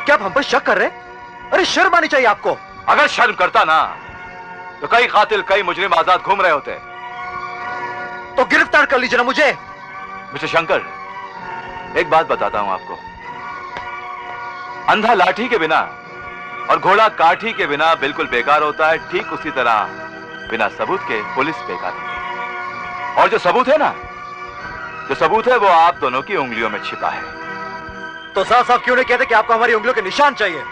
क्या आप हम पर शक कर रहे हैं? अरे शर्म आनी चाहिए आपको। अगर शर्म करता ना तो कई कातिल, कई मुजरिम आजाद घूम रहे होते। तो गिरफ्तार कर लीजिए ना मुझे। मिस्टर शंकर, एक बात बताता हूं आपको, अंधा लाठी के बिना और घोड़ा काठी के बिना बिल्कुल बेकार होता है, ठीक उसी तरह बिना सबूत के पुलिस बेकार होती है। और जो सबूत है ना, जो सबूत है वो आप दोनों की उंगलियों में छिपा है। तो साफ साफ क्यों नहीं कहते कि आपको हमारी उंगलियों के निशान चाहिए?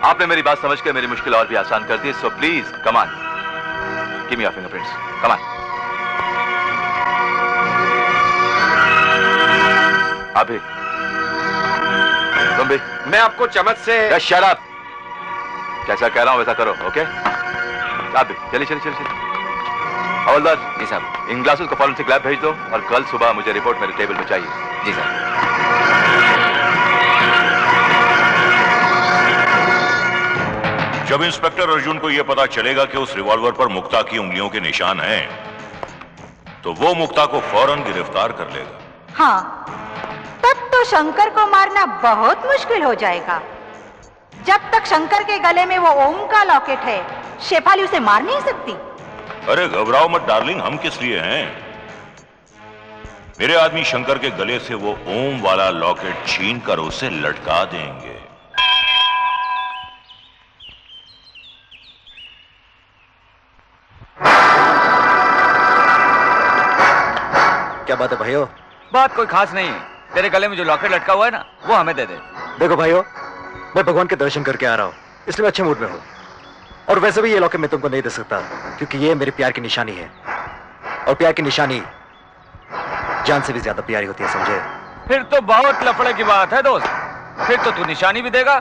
आपने मेरी बात समझ के मेरी मुश्किल और भी आसान कर दी। So please come on, give me your fingerprints, come on. अभी तुम भी। मैं आपको चमच से। शट अप, जैसा कह रहा हूं वैसा करो, ओके? आप भी चलिए चलिए चलिए। हवलदार जी साहब, इन ग्लासेस को फॉरेंसिक लैब भेज दो और कल सुबह मुझे रिपोर्ट मेरे टेबल पे चाहिए। जी साहब। जब इंस्पेक्टर अर्जुन को यह पता चलेगा कि उस रिवॉल्वर पर मुक्ता की उंगलियों के निशान हैं, तो वो मुक्ता को फौरन गिरफ्तार कर लेगा। हाँ, तब तो शंकर को मारना बहुत मुश्किल हो जाएगा। जब तक शंकर के गले में वो ओम का लॉकेट है, शेफाली उसे मार नहीं सकती। अरे घबराओ मत डार्लिंग, हम किस लिए हैं? मेरे आदमी शंकर के गले से वो ओम वाला लॉकेट छीन कर उसे लटका देंगे। क्या बात है भाइयों? बात कोई खास नहीं है। तेरे गले में जो लॉकेट लटका हुआ है ना, वो हमें दे दे। देखो भाइयों, मैं भगवान के दर्शन करके आ रहा हूँ, इसलिए मैं अच्छे मूड में हूँ। और वैसे भी ये लॉकेट मैं तुमको नहीं दे सकता, क्योंकि ये मेरे प्यार की निशानी है। और प्यार की निशानी जान से भी ज्यादा प्यारी होती है, समझे? फिर तो बहुत लफड़े की बात है दोस्त। फिर तो तू निशानी भी देगा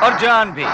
और जान भी।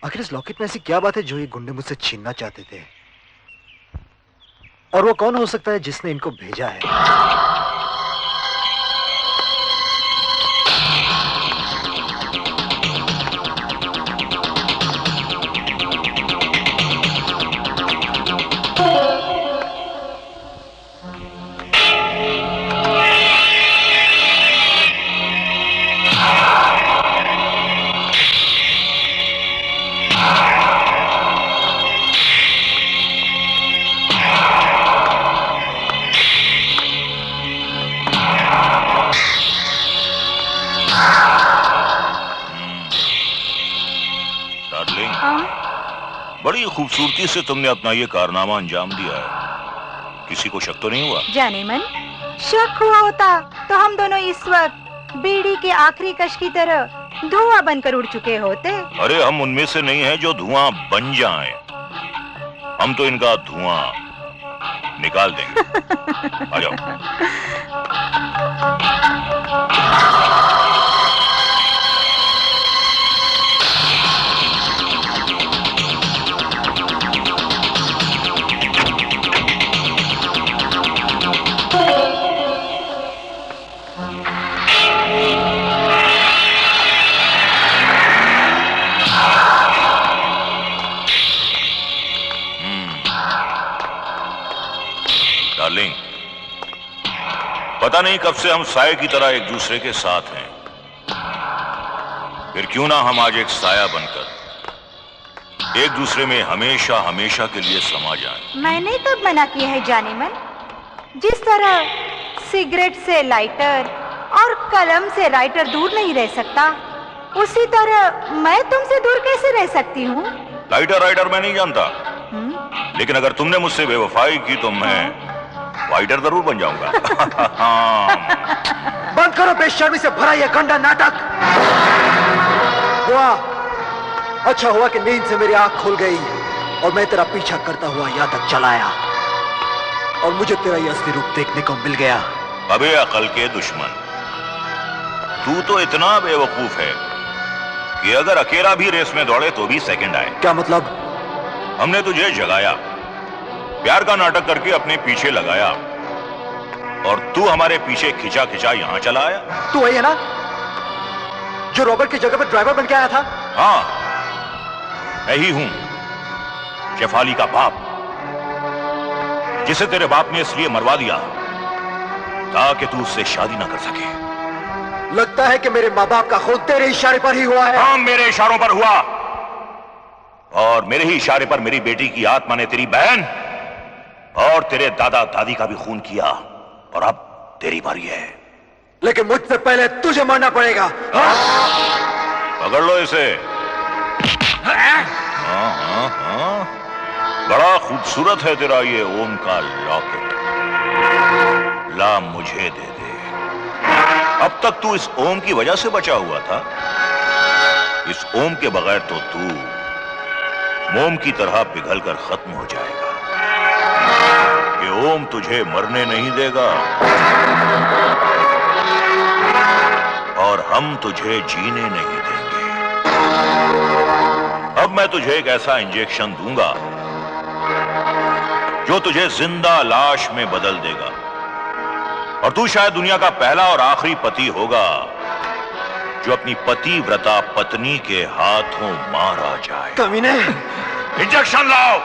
आखिर इस लॉकेट में ऐसी क्या बात है जो ये गुंडे मुझसे छीनना चाहते थे? और वो कौन हो सकता है जिसने इनको भेजा है? बड़ी खूबसूरती से तुमने अपना ये कारनामा अंजाम दिया है। किसी को शक तो नहीं हुआ? जाने मन, शक हुआ होता तो हम दोनों इस वक्त बीड़ी के आखिरी कश की तरह धुआं बनकर उड़ चुके होते। अरे हम उनमें से नहीं हैं जो धुआं बन जाएं। हम तो इनका धुआं निकाल देंगे। आ जाओ। डार्लिंग, पता नहीं कब से हम साए की तरह एक दूसरे के साथ हैं। फिर क्यों ना हम आज एक साया बनकर एक दूसरे में हमेशा हमेशा के लिए समा जाएं। मैंने कब मना किया है जाने मन? जिस तरह सिगरेट से लाइटर और कलम से राइटर दूर नहीं रह सकता, उसी तरह मैं तुमसे दूर कैसे रह सकती हूँ? लाइटर राइटर मैं नहीं जानता, लेकिन अगर तुमने मुझसे बेवफाई की तो मैं वाइटर जरूर बन जाऊंगा। बंद करो बेशर्मी से भरा यह गंदा नाटक। वाह, अच्छा हुआ कि नींद से मेरी आंख खुल गई और मैं तेरा पीछा करता हुआ यहाँ तक चला आया और मुझे तेरा यह असली रूप देखने को मिल गया। अबे अकल के दुश्मन, तू तो इतना बेवकूफ है कि अगर अकेला भी रेस में दौड़े तो भी सेकंड आए। क्या मतलब? हमने तुझे जगाया, प्यार का नाटक करके अपने पीछे लगाया और तू हमारे पीछे खिंचा खिंचा यहां चला आया। तू वही है ना जो रॉबर्ट की जगह पर ड्राइवर बन के आया था? हाँ, मैं ही हूं, शेफाली का बाप, जिसे तेरे बाप ने इसलिए मरवा दिया ताकि तू उससे शादी ना कर सके। लगता है कि मेरे माँ बाप का खून तेरे इशारे पर ही हुआ है। हाँ, मेरे इशारों पर हुआ और मेरे ही इशारे पर मेरी बेटी की आत्मा ने तेरी बहन और तेरे दादा दादी का भी खून किया और अब तेरी बारी है। लेकिन मुझसे पहले तुझे मरना पड़ेगा। पकड़ लो इसे। हाँ हाँ हाँ, बड़ा खूबसूरत है तेरा ये ओम का लॉकेट। ला मुझे दे दे। अब तक तू इस ओम की वजह से बचा हुआ था। इस ओम के बगैर तो तू मोम की तरह पिघल कर खत्म हो जाएगा। ये ओम तुझे मरने नहीं देगा और हम तुझे जीने नहीं देंगे। अब मैं तुझे एक ऐसा इंजेक्शन दूंगा जो तुझे जिंदा लाश में बदल देगा और तू शायद दुनिया का पहला और आखिरी पति होगा जो अपनी पतिव्रता पत्नी के हाथों मारा जाए। कमीने, इंजेक्शन लाओ।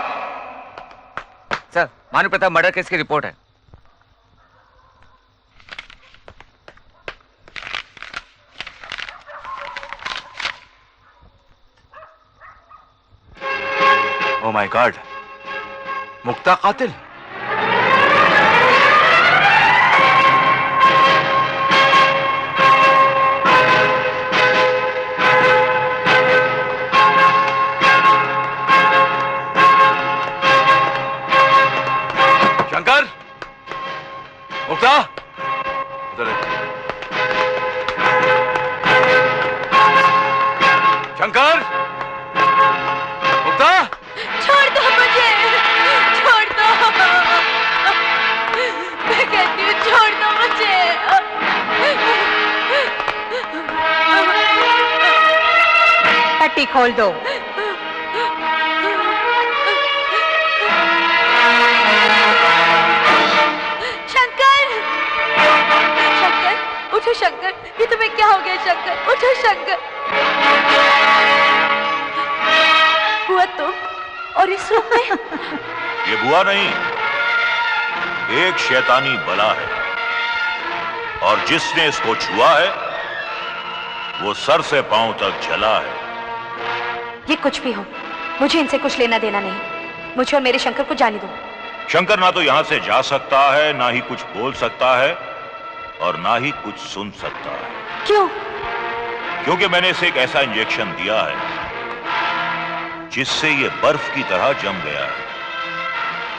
सर, मानव प्रताप मर्डर केस की रिपोर्ट है। ओ माय गॉड, मुक्ता कातिल। शंकर, मुक्ता, उधर देख। शंकर, मुक्ता, छोड़ दो मुझे, छोड़ दो, मैं कहती हूँ छोड़ दो मुझे। पट्टी खोल दो। शंकर, शंकर, उठो शंकर, ये तुम्हें क्या हो गया शंकर? उठो शंकर। हुआ तुम और इस रूप में? ये बुआ नहीं, एक शैतानी बला है और जिसने इसको छुआ है वो सर से पांव तक जला है। ये कुछ भी हो, मुझे इनसे कुछ लेना देना नहीं। मुझे और मेरे शंकर को जाने दो। शंकर ना तो यहां से जा सकता है, ना ही कुछ बोल सकता है और ना ही कुछ सुन सकता है। क्यों? क्योंकि मैंने इसे एक ऐसा इंजेक्शन दिया है जिससे ये बर्फ की तरह जम गया है।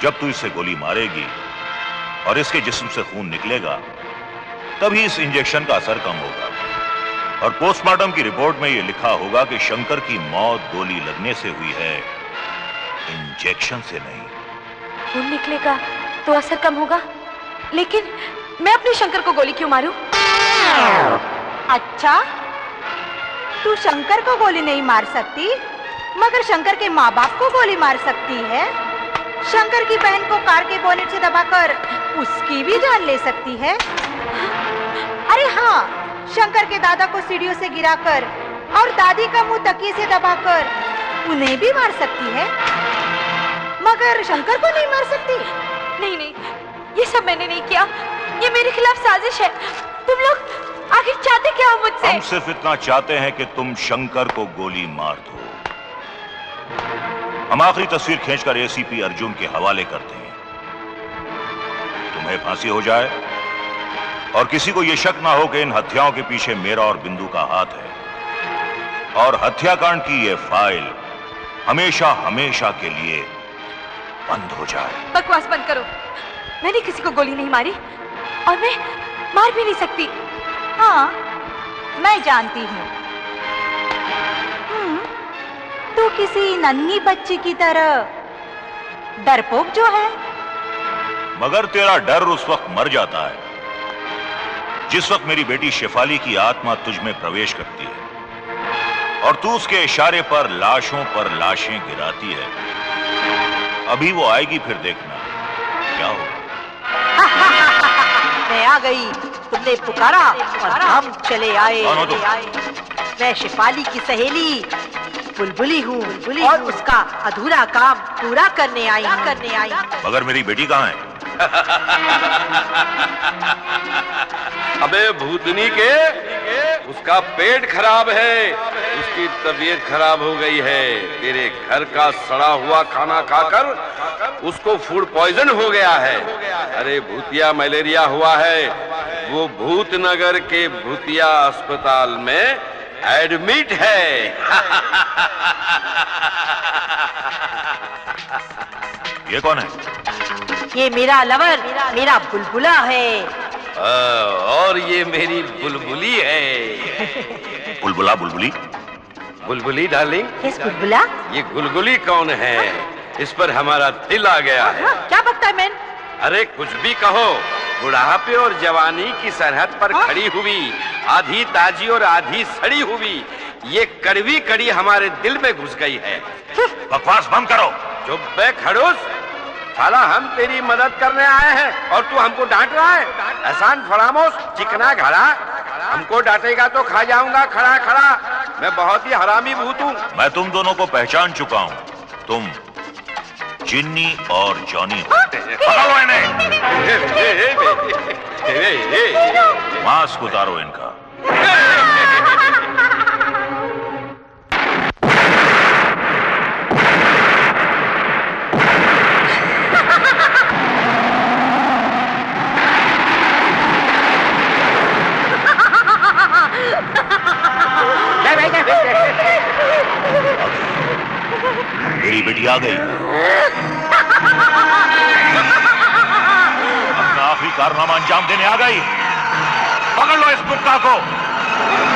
जब तू इसे गोली मारेगी और इसके जिस्म से खून निकलेगा तभी इस इंजेक्शन का असर कम होगा और पोस्टमार्टम की रिपोर्ट में यह लिखा होगा कि शंकर की मौत गोली लगने से हुई है, इंजेक्शन से नहीं। खून निकलेगा तो असर कम होगा, लेकिन मैं अपने शंकर को गोली क्यों मारूं? अच्छा, तू शंकर को गोली नहीं मार सकती मगर शंकर के माँ बाप को गोली मार सकती है। शंकर की बहन को कार के बोनेट से दबाकर उसकी भी जान ले सकती है। अरे हाँ, शंकर के दादा को सीढ़ियों से गिराकर और दादी का मुंह तकिए से दबाकर उन्हें भी मार सकती है, मगर शंकर को नहीं मार सकती। नहीं नहीं, ये सब मैंने नहीं किया। ये मेरे खिलाफ साजिश है। तुम लोग आखिर चाहते क्या हो मुझसे? हम सिर्फ इतना चाहते हैं कि तुम शंकर को गोली मार दो। हम आखिरी तस्वीर खींचकर एसीपी अर्जुन के हवाले करते हैं। तुम्हें फांसी हो जाए और किसी को यह शक ना हो कि इन हत्याओं के पीछे मेरा और बिंदु का हाथ है, और हत्याकांड की यह फाइल हमेशा हमेशा के लिए बंद हो जाए। बकवास बंद करो। मैंने किसी को गोली नहीं मारी और मैं मार भी नहीं सकती। हाँ, मैं जानती हूँ। तू किसी नन्ही बच्ची की तरह डरपोक जो है। मगर तेरा डर उस वक्त मर जाता है जिस वक्त मेरी बेटी शेफाली की आत्मा तुझ में प्रवेश करती है और तू उसके इशारे पर लाशों पर लाशें गिराती है। अभी वो आएगी, फिर देखना क्या होगा। मैं आ गई, तुमने पुकारा और हम चले आए। मैं शेफाली की सहेली बुलबुली हूँ और उसका अधूरा काम पूरा करने आई। मगर मेरी बेटी कहाँ है? अबे भूतनी के, उसका पेट खराब है, उसकी तबीयत खराब हो गई है। तेरे घर का सड़ा हुआ खाना खाकर उसको फूड पॉइजन हो गया है। अरे भूतिया मलेरिया हुआ है। वो भूतनगर के भूतिया अस्पताल में एडमिट है। ये कौन है? ये मेरा लवर, मेरा बुलबुला है। और ये मेरी बुलबुली है। बुलबुला? बुलबुली? बुलबुली डार्लिंग। किस बुलबुला? ये गुलगुली कौन है? इस पर हमारा दिल आ गया है। क्या बकता है मैन? अरे कुछ भी कहो, बुढ़ापे और जवानी की सरहद पर खड़ी हुई, आधी ताजी और आधी सड़ी हुई ये कड़वी कड़ी हमारे दिल में घुस गई है। बकवास बंद करो। चुप बे खड़ूस, साला हम तेरी मदद करने आए हैं और तू हमको डांट रहा है। एहसान फरामोश, चिकना घड़ा। हमको डांटेगा तो खा जाऊंगा खड़ा खड़ा। मैं बहुत ही हरामी भूत हूँ। मैं तुम दोनों को पहचान चुका हूँ। तुम जिन्नी और जॉनी हो। पकड़ो इन्हें। मास्क उतारो इनका। मेरी बेटी आ गई। अपना आखिरी कारनामा अंजाम देने आ गई। पकड़ लो इस कुत्ता को।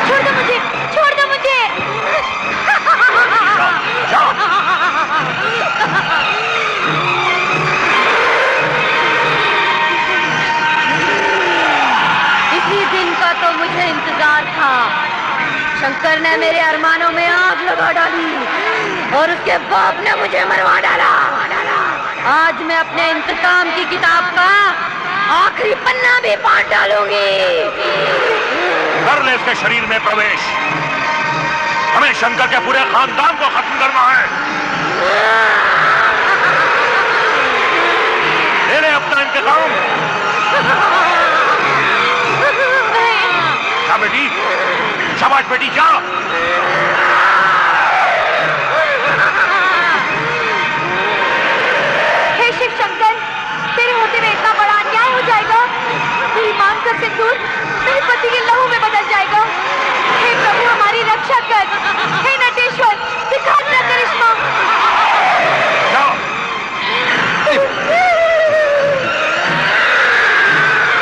छोड़ दो मुझे, छोड़ दो मुझे। जाओ। इसी दिन का तो मुझे इंतजार था। शंकर ने मेरे अरमानों में आग लगा डाली और उसके बाप ने मुझे मरवा डाला। आज मैं अपने इंतकाम की किताब का आखिरी पन्ना भी पाट डालूंगी। कर ले इसके शरीर में प्रवेश। हमें शंकर के पूरे खानदान को खत्म करना है। ले ले अपना इंतकाम। क्या बेटी? शाबाश बेटी, जा। हे शिव शंकर, तेरे होते में इतना बड़ा अन्याय हो जाएगा। मेरी मांग का सिंदूर मेरे पति के लहू में बदल जाएगा। हे प्रभु, हमारी रक्षा कर। हे नटेश्वर, दिखा अपना करिश्मा। जाओ।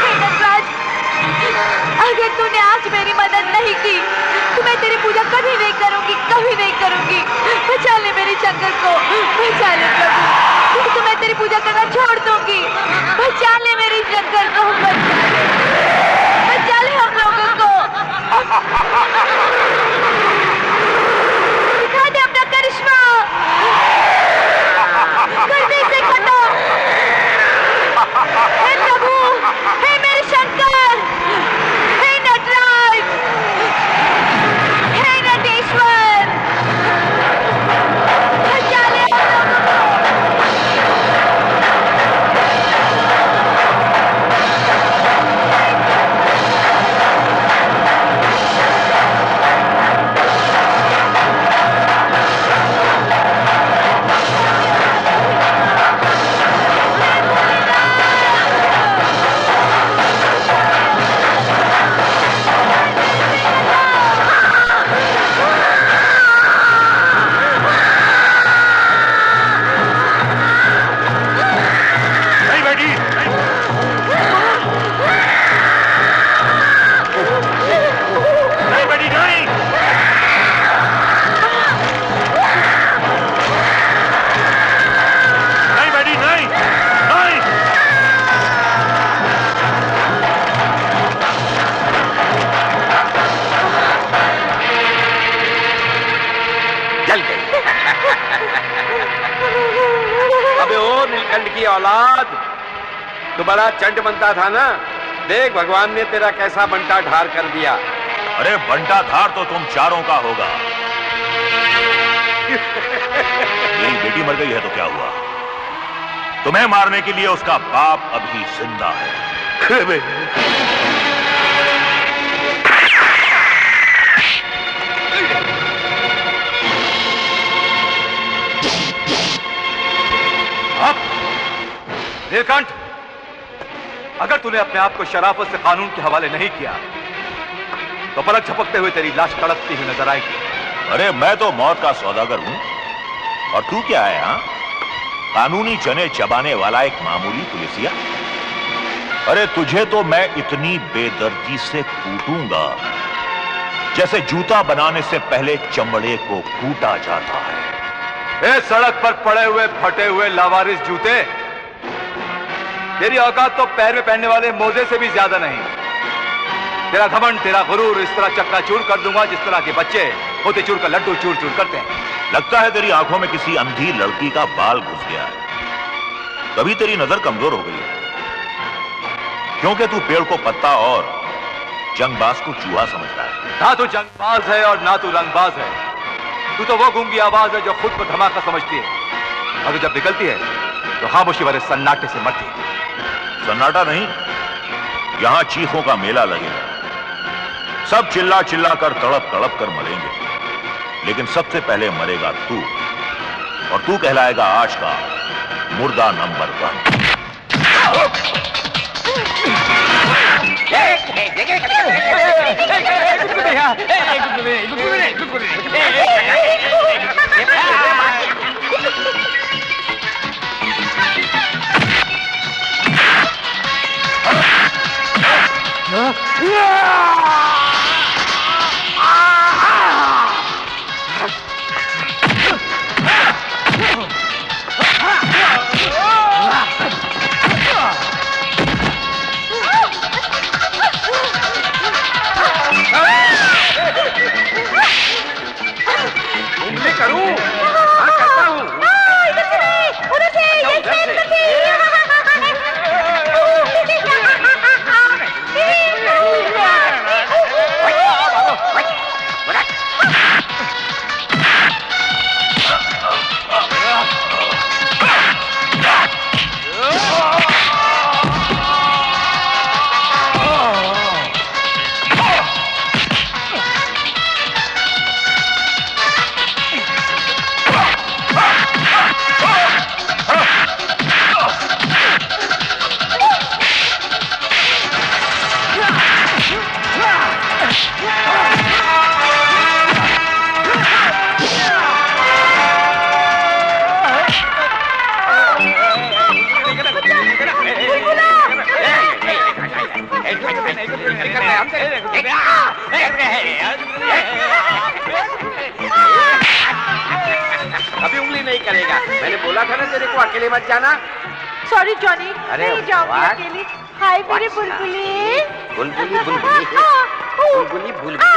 हे नटराज, अगर तूने आज मेरी मदद नहीं की तो मैं तेरी पूजा कभी नहीं करूंगी, कभी नहीं करूंगी। बचा ले मेरे शंकर को, बचा ले प्रभु, तो मैं तेरी पूजा करना छोड़ दूंगी। बचा ले मेरे शंकर को, बचा ले हम लोगों को। दिखा दे अपना करिश्मा, कर दे इसे खत्म। हे प्रभु, हे मेरे शंकर, हे नटराज, हे नटेश्वर, बचा ले हम लोगों को। नीलकंठ की औलाद, तो बड़ा चंट बनता था ना। देख भगवान ने तेरा कैसा बंटा ढार कर दिया। अरे बंटा धार तो तुम चारों का होगा। मेरी बेटी मर गई है तो क्या हुआ? तुम्हें मारने के लिए उसका बाप अभी जिंदा है। नीलकंठ, अगर तूने अपने आप को शराफत से कानून के हवाले नहीं किया तो पलक झपकते हुए तेरी लाश तड़पती हुई नजर आएगी। अरे मैं तो मौत का सौदागर हूं, और तू क्या है? हाँ, कानूनी चने चबाने वाला एक मामूली पुलिसिया। अरे तुझे तो मैं इतनी बेदर्दी से कूटूंगा जैसे जूता बनाने से पहले चमड़े को कूटा जाता है। ए सड़क पर पड़े हुए फटे हुए लावारिस जूते, तेरी औकात तो पैर में पहनने वाले मोजे से भी ज्यादा नहीं। तेरा घमंड, तेरा गुरूर इस तरह चकनाचूर कर दूंगा जिस तरह के बच्चे होते चूर का लड्डू चूर चूर करते हैं। लगता है तेरी आंखों में किसी अंधी लड़की का बाल घुस गया है, तभी तेरी नजर कमजोर हो गई है। क्योंकि तू पेड़ को पत्ता और जंगबाज को चूहा समझता है। ना तू जंगबाज है और ना तू रंगबाज है। तू तो वो गूंगी आवाज है जो खुद को धमाका समझती है, और जब निकलती है तो खामोशी वाले सन्नाटे से मरती है। सन्नाटा नहीं, यहां चीखों का मेला लगेगा। सब चिल्ला चिल्ला कर तड़प तड़प कर मरेंगे, लेकिन सबसे पहले मरेगा तू, और तू कहलाएगा आज का मुर्दा नंबर 1। अभी उंगली नहीं करेगा। मैंने बोला था ना तेरे को अकेले मत जाना। सॉरी जॉनी, अरे नहीं जाऊंगी what? अकेली। हाय मेरी बुलबुली। बुलबुली बुलबुली बुलबुली बुलबुली।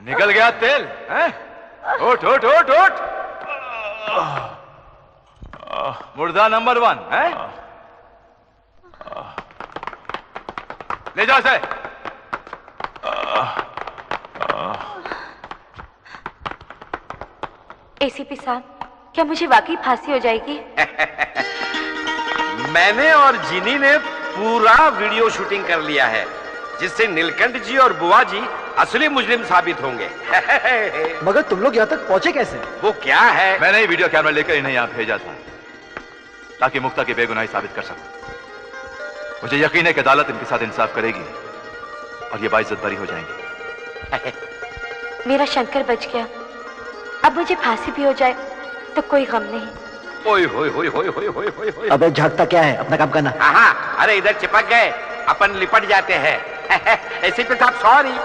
निकल गया तेल, हैं? उठ उठ उठ उठ। मुर्दा नंबर 1 है। ले जाओ इसे। एसीपी साहब, क्या मुझे वाकई फांसी हो जाएगी? मैंने और जिनी ने पूरा वीडियो शूटिंग कर लिया है, जिससे नीलकंठ जी और बुआ जी असली मुजरिम साबित होंगे। मगर तुम लोग यहाँ तक पहुंचे कैसे? वो क्या है? मैंने ही वीडियो कैमरा लेकर इन्हें यहाँ भेजा था ताकि मुक्ता की बेगुनाही साबित कर सकूं। मुझे यकीन है कि अदालत इनके साथ इंसाफ करेगी और ये बाइज्जत बरी हो जाएंगे। मेरा शंकर बच गया, अब मुझे फांसी भी हो जाए तो कोई गम नहीं। ओए होए होए होए होए होए होए होए। अबे झांकता क्या है, अपना काम करना। हाँ, अरे इधर चिपक गए, अपन लिपट जाते हैं। ऐसे तो साहब सॉरी।